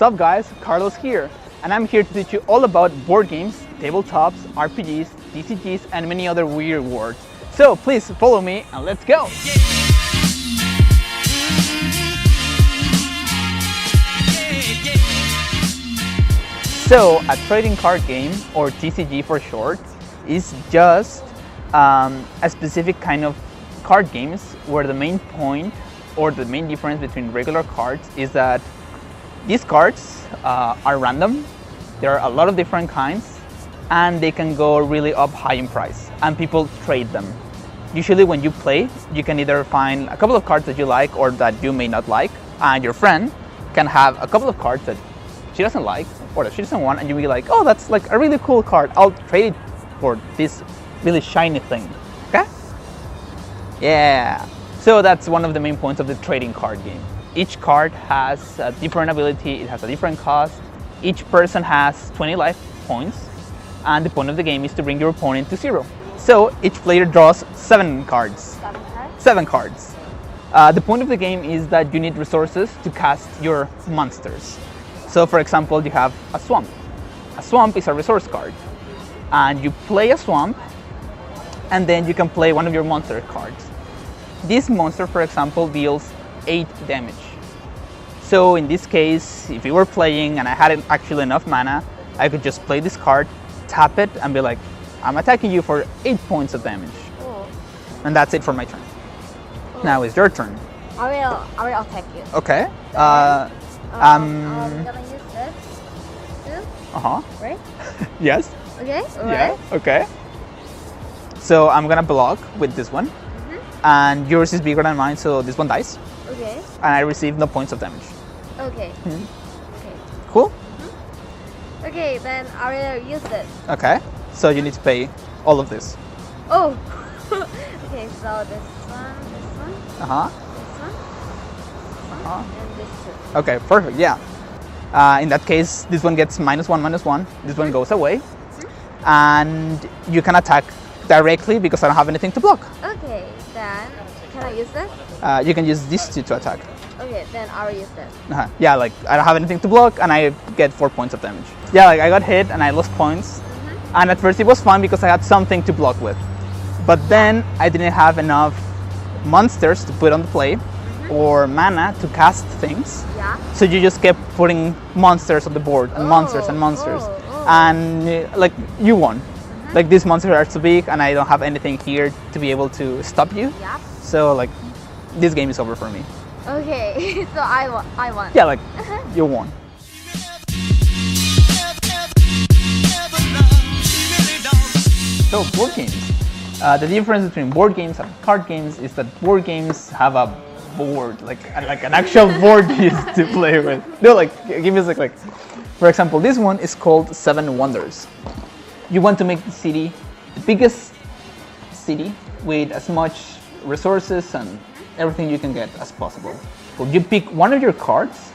What's up guys, Carlos here, and I'm here to teach you all about board games, tabletops, RPGs, TCGs, and many other weird words. So please follow me and let's go! So a trading card game, or TCG for short, is just a specific kind of card games where the main point or the main difference between regular cards is that these cards are random. There are a lot of different kinds and they can go really up high in price and people trade them. Usually when you play, you can either find a couple of cards that you like or that you may not like, and your friend can have a couple of cards that she doesn't like or that she doesn't want, and you'll be like, oh, that's like a really cool card, I'll trade it for this really shiny thing. Okay? Yeah. So that's one of the main points of the trading card game. Each card has a different ability, it has a different cost. Each person has 20 life points, and the point of the game is to bring your opponent to 0. So each player draws 7 cards. 7 cards. The point of the game is that you need resources to cast your monsters. So for example, you have a swamp. A swamp is a resource card. And you play a swamp, and then you can play one of your monster cards. This monster, for example, deals 8 damage. So in this case, if you were playing and I hadn't actually enough mana, I could just play this card, tap it, and be like, I'm attacking you for 8 points of damage. Oh. And that's it for my turn. Oh. Now it's your turn. I will attack you. Okay. I'm gonna use this too. Right? Yes. Okay. Yeah. Okay. So I'm gonna block with this one. And yours is bigger than mine, so this one dies. Okay. And I receive no points of damage. Okay. Okay. Cool. Cool? Okay, then I will use it. Okay. So you need to pay all of this. Oh. Okay, so this one, this one, this one, and this two. Okay, perfect, yeah. In that case, this one gets -1/-1. This one goes away. And you can attack directly because I don't have anything to block. Okay, then can I use this? You can use these two to attack. Okay, then I will use this. Yeah, like I don't have anything to block and I get 4 points of damage. Yeah, like I got hit and I lost points. And at first it was fun because I had something to block with. But then I didn't have enough monsters to put on the play or mana to cast things. Yeah. So you just kept putting monsters on the board and monsters and monsters. And like you won. Like these monsters are too big and I don't have anything here to be able to stop you. Yep. So like this game is over for me. Okay, so I won. Yeah, like you won. So board games. The difference between board games and card games is that board games have a board, like an actual board used to play with. No, like give me a sec. Like, for example, this one is called 7 Wonders. You want to make the city the biggest city with as much resources and everything you can get as possible. So you pick one of your cards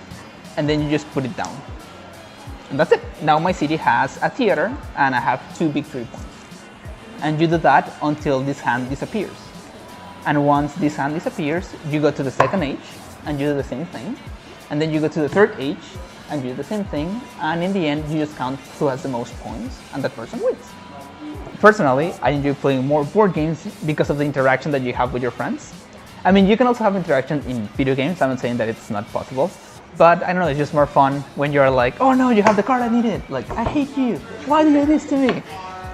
and then you just put it down. And that's it. Now my city has a theater and I have 2 victory points. And you do that until this hand disappears. And once this hand disappears, you go to the second age and you do the same thing. And then you go to the third age and you do the same thing. And in the end, you just count who has the most points and that person wins. Personally, I enjoy playing more board games because of the interaction that you have with your friends. I mean, you can also have interaction in video games. I'm not saying that it's not possible. But I don't know, it's just more fun when you're like, oh no, you have the card I needed. Like, I hate you. Why did you do this to me?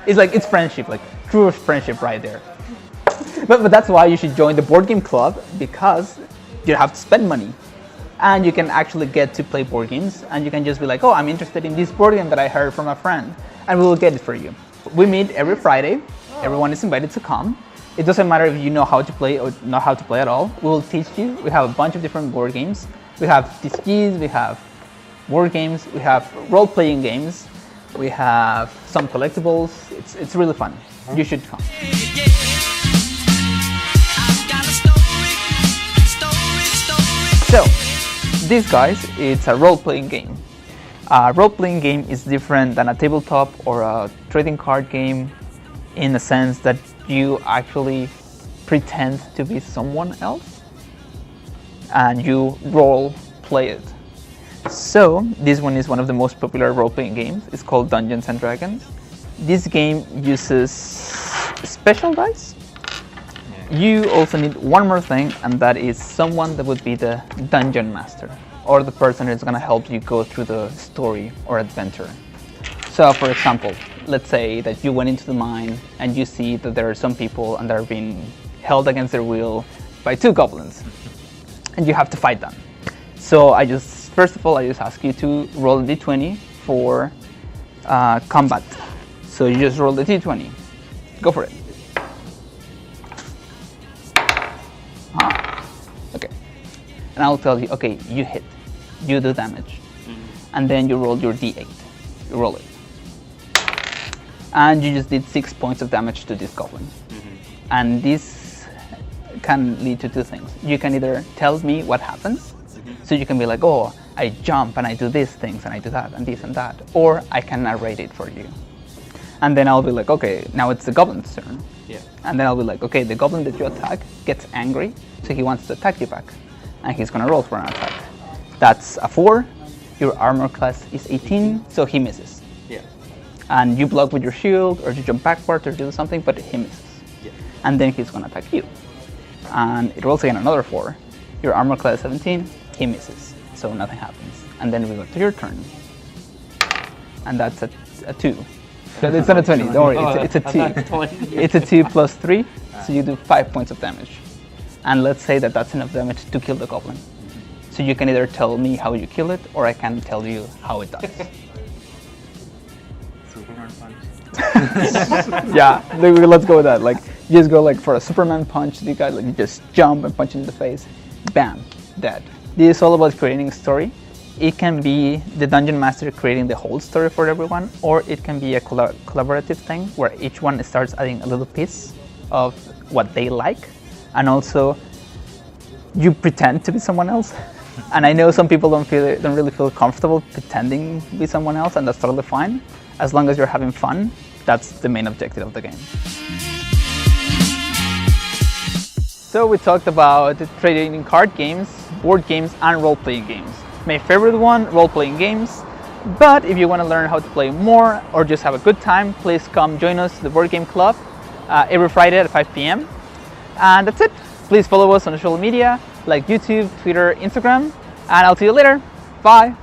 It's like, it's friendship, like true friendship right there. But that's why you should join the board game club, because you have to spend money. And you can actually get to play board games, and you can just be like, oh, I'm interested in this board game that I heard from a friend, and we will get it for you. We meet every Friday. Everyone is invited to come. It doesn't matter if you know how to play or not how to play at all. We will teach you. We have a bunch of different board games. We have TCGs, we have board games, we have role-playing games, we have some collectibles. It's really fun. You should come. So, this guys, it's a role-playing game. A role-playing game is different than a tabletop or a trading card game in the sense that you actually pretend to be someone else and you role play it. So this one is one of the most popular role-playing games. It's called Dungeons and Dragons. This game uses special dice. You also need one more thing, and that is someone that would be the dungeon master, or the person who's going to help you go through the story or adventure. So for example, let's say that you went into the mine and you see that there are some people and they're being held against their will by 2 goblins, and you have to fight them. So first of all, I just ask you to roll a d20 for combat. So you just roll the d20. Go for it. Okay. And I'll tell you, okay, you hit. You do damage. And then you roll your d8. You roll it. And you just did 6 points of damage to this goblin. And this can lead to 2 things. You can either tell me what happens, so you can be like, oh, I jump and I do these things and I do that and this and that, or I can narrate it for you. And then I'll be like, okay, now it's the goblin's turn. Yeah. And then I'll be like, okay, the goblin that you attack gets angry, so he wants to attack you back. And he's gonna roll for an attack. That's a 4. Your armor class is 18, so he misses. Yeah. And you block with your shield, or you jump backward, or do something, but he misses. Yeah. And then he's gonna attack you. And it rolls again another 4. Your armor class 17, he misses, so nothing happens. And then we go to your turn. And that's a 2. So it's not a 20, don't worry, it's a 2. It's a 2 plus 3, so you do 5 points of damage. And let's say that that's enough damage to kill the goblin. So you can either tell me how you kill it, or I can tell you how it dies. Superman punch. Yeah, let's go with that. Like, you just go like for a Superman punch, the guy, like you just jump and punch him in the face, bam, dead. This is all about creating a story. It can be the dungeon master creating the whole story for everyone, or it can be a collaborative thing where each one starts adding a little piece of what they like, and also you pretend to be someone else. And I know some people don't really feel comfortable pretending to be someone else, and that's totally fine. As long as you're having fun, that's the main objective of the game. So we talked about trading card games, board games, and role-playing games. My favorite one, role-playing games. But if you want to learn how to play more or just have a good time, please come join us at the Board Game Club every Friday at 5 p.m. And that's it. Please follow us on social media like YouTube, Twitter, Instagram, and I'll see you later. Bye.